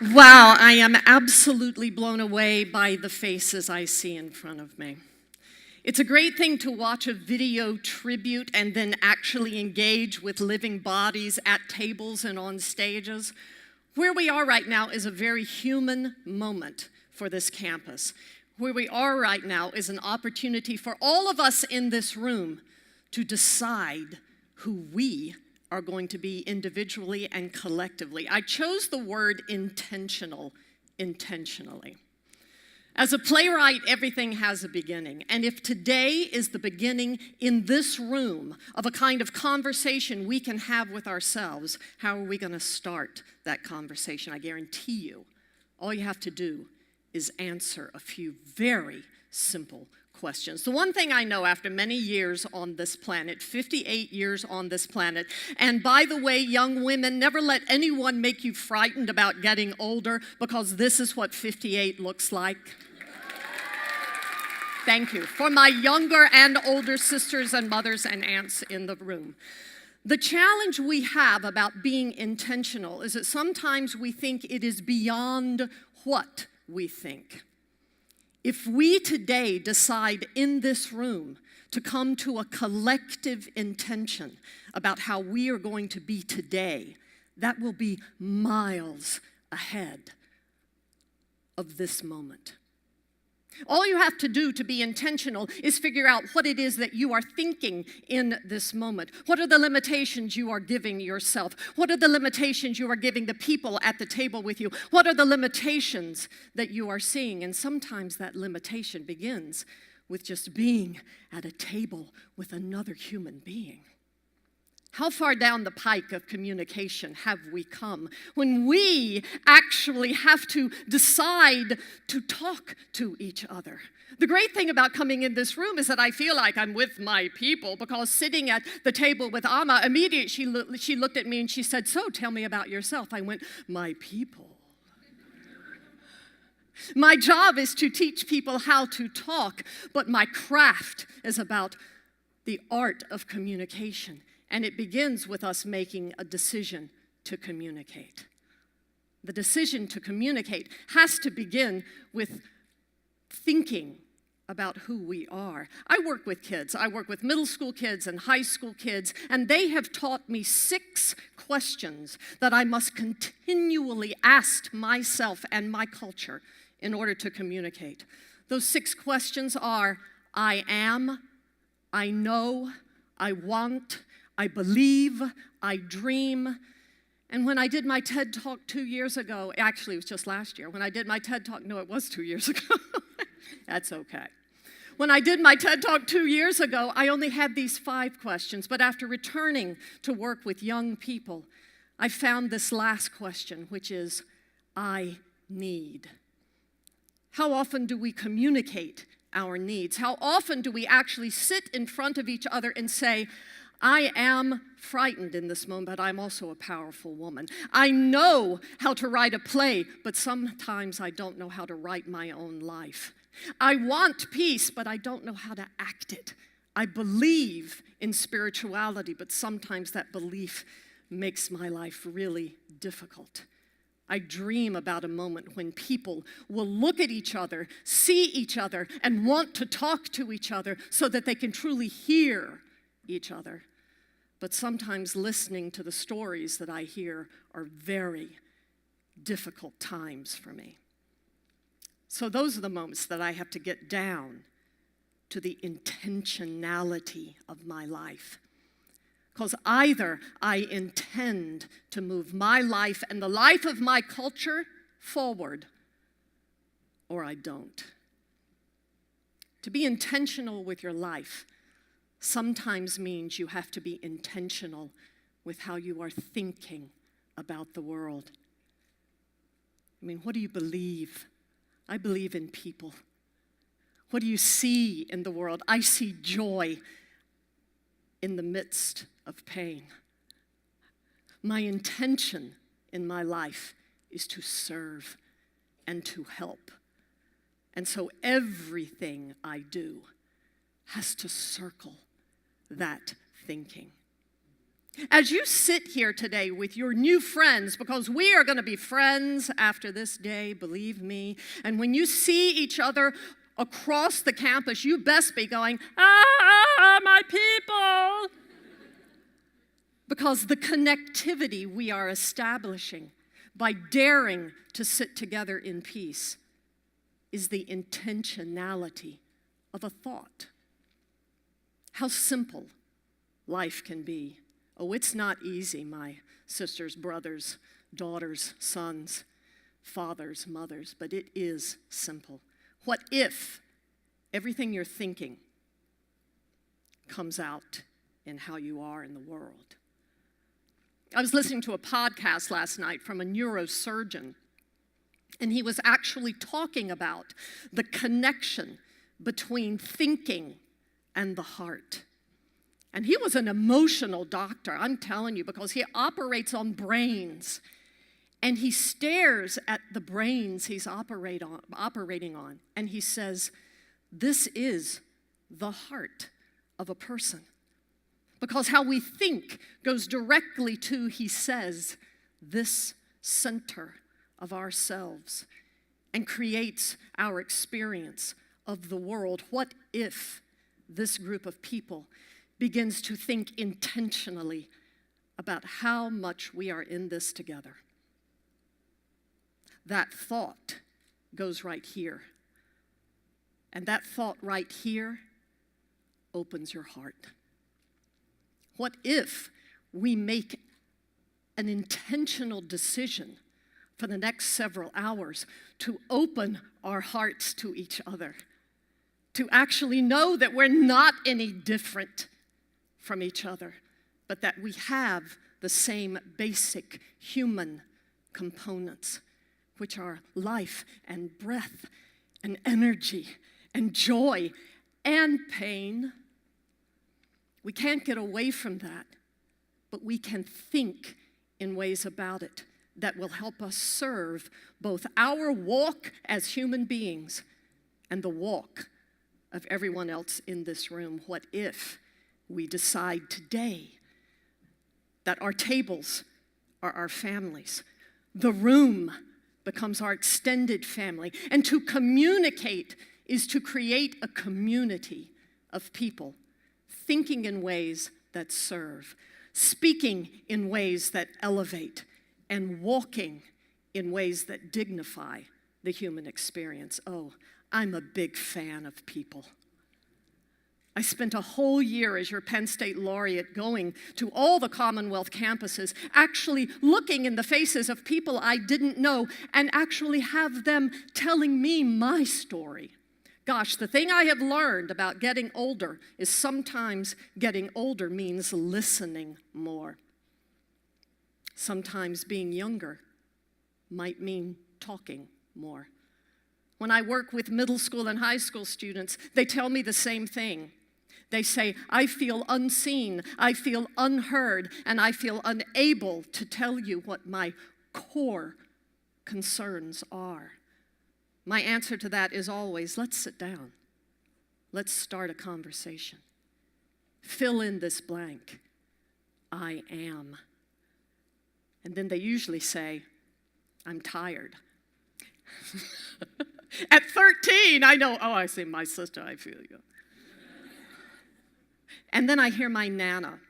Wow, I am absolutely blown away by the faces I see in front of me. It's a great thing to watch a video tribute and then actually engage with living bodies at tables and on stages. Where we are right now is a very human moment for this campus. Where we are right now is an opportunity for all of us in this room to decide who we are going to be individually and collectively. I chose the word intentionally. As a playwright, everything has a beginning. And if today is the beginning in this room of a kind of conversation we can have with ourselves, how are we going to start that conversation? I guarantee you, all you have to do is answer a few very simple questions. The one thing I know after many years on this planet, 58 years on this planet, and by the way, young women, never let anyone make you frightened about getting older, because this is what 58 looks like. Thank you. For my younger and older sisters and mothers and aunts in the room. The challenge we have about being intentional is that sometimes we think it is beyond what we think. If we today decide in this room to come to a collective intention about how we are going to be today, that will be miles ahead of this moment. All you have to do to be intentional is figure out what it is that you are thinking in this moment. What are the limitations you are giving yourself? What are the limitations you are giving the people at the table with you? What are the limitations that you are seeing? And sometimes that limitation begins with just being at a table with another human being. How far down the pike of communication have we come when we actually have to decide to talk to each other? The great thing about coming in this room is that I feel like I'm with my people, because sitting at the table with Amma, immediately she looked at me and she said, "So, tell me about yourself." I went, "My people." My job is to teach people how to talk, but my craft is about the art of communication. And it begins with us making a decision to communicate. The decision to communicate has to begin with thinking about who we are. I work with kids. I work with middle school kids and high school kids, and they have taught me 6 questions that I must continually ask myself and my culture in order to communicate. Those 6 questions are: I am, I know, I want, I believe, I dream. And when I did my TED Talk 2 years ago, actually it was just last year, when I did my TED Talk, no, it was 2 years ago. That's okay. When I did my TED Talk 2 years ago, I only had these 5 questions, but after returning to work with young people, I found this last question, which is, I need. How often do we communicate our needs? How often do we actually sit in front of each other and say, I am frightened in this moment, but I'm also a powerful woman. I know how to write a play, but sometimes I don't know how to write my own life. I want peace, but I don't know how to act it. I believe in spirituality, but sometimes that belief makes my life really difficult. I dream about a moment when people will look at each other, see each other, and want to talk to each other so that they can truly hear each other. But sometimes listening to the stories that I hear are very difficult times for me. So those are the moments that I have to get down to the intentionality of my life. Because either I intend to move my life and the life of my culture forward, or I don't. To be intentional with your life sometimes means you have to be intentional with how you are thinking about the world. I mean, what do you believe? I believe in people. What do you see in the world? I see joy in the midst of pain. My intention in my life is to serve and to help. And so everything I do has to circle that thinking. As you sit here today with your new friends, because we are going to be friends after this day, believe me, and when you see each other across the campus, you best be going, my people. Because the connectivity we are establishing by daring to sit together in peace is the intentionality of a thought. How simple life can be. Oh, it's not easy, my sisters, brothers, daughters, sons, fathers, mothers, but it is simple. What if everything you're thinking comes out in how you are in the world? I was listening to a podcast last night from a neurosurgeon, and he was actually talking about the connection between thinking and the heart. And he was an emotional doctor, I'm telling you, because he operates on brains. And he stares at the brains he's operating on, and he says, this is the heart of a person. Because how we think goes directly to, he says, this center of ourselves and creates our experience of the world. What if this group of people begins to think intentionally about how much we are in this together? That thought goes right here. And that thought right here opens your heart. What if we make an intentional decision for the next several hours to open our hearts to each other, to actually know that we're not any different from each other, but that we have the same basic human components, which are life and breath and energy and joy and pain. We can't get away from that, but we can think in ways about it that will help us serve both our walk as human beings and the walk of everyone else in this room. What if we decide today that our tables are our families, the room becomes our extended family, and to communicate is to create a community of people thinking in ways that serve, speaking in ways that elevate, and walking in ways that dignify the human experience. Oh, I'm a big fan of people. I spent a whole year as your Penn State laureate going to all the Commonwealth campuses, actually looking in the faces of people I didn't know and actually have them telling me my story. Gosh, the thing I have learned about getting older is sometimes getting older means listening more. Sometimes being younger might mean talking more. When I work with middle school and high school students, they tell me the same thing. They say, I feel unseen, I feel unheard, and I feel unable to tell you what my core concerns are. My answer to that is always, let's sit down. Let's start a conversation. Fill in this blank. I am. And then they usually say, I'm tired. At 13, I know, oh, I say, my sister, I feel you. And then I hear my Nana,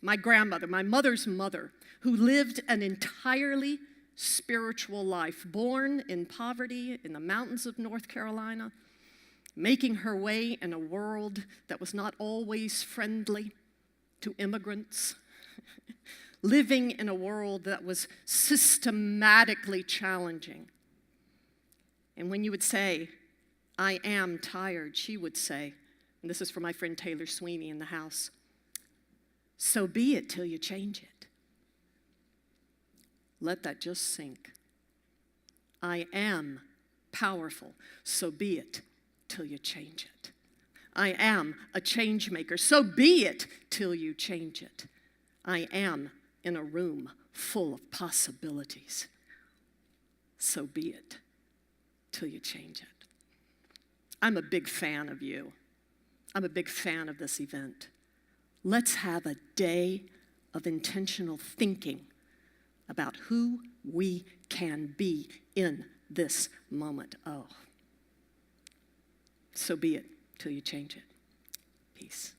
my grandmother, my mother's mother, who lived an entirely spiritual life, born in poverty in the mountains of North Carolina, making her way in a world that was not always friendly to immigrants, living in a world that was systematically challenging. And when you would say, I am tired, she would say, and this is for my friend Taylor Sweeney in the house, so be it till you change it. Let that just sink. I am powerful, so be it till you change it. I am a change maker, so be it till you change it. I am in a room full of possibilities, so be it till you change it. I'm a big fan of you. I'm a big fan of this event. Let's have a day of intentional thinking about who we can be in this moment. Oh, so be it till you change it. Peace.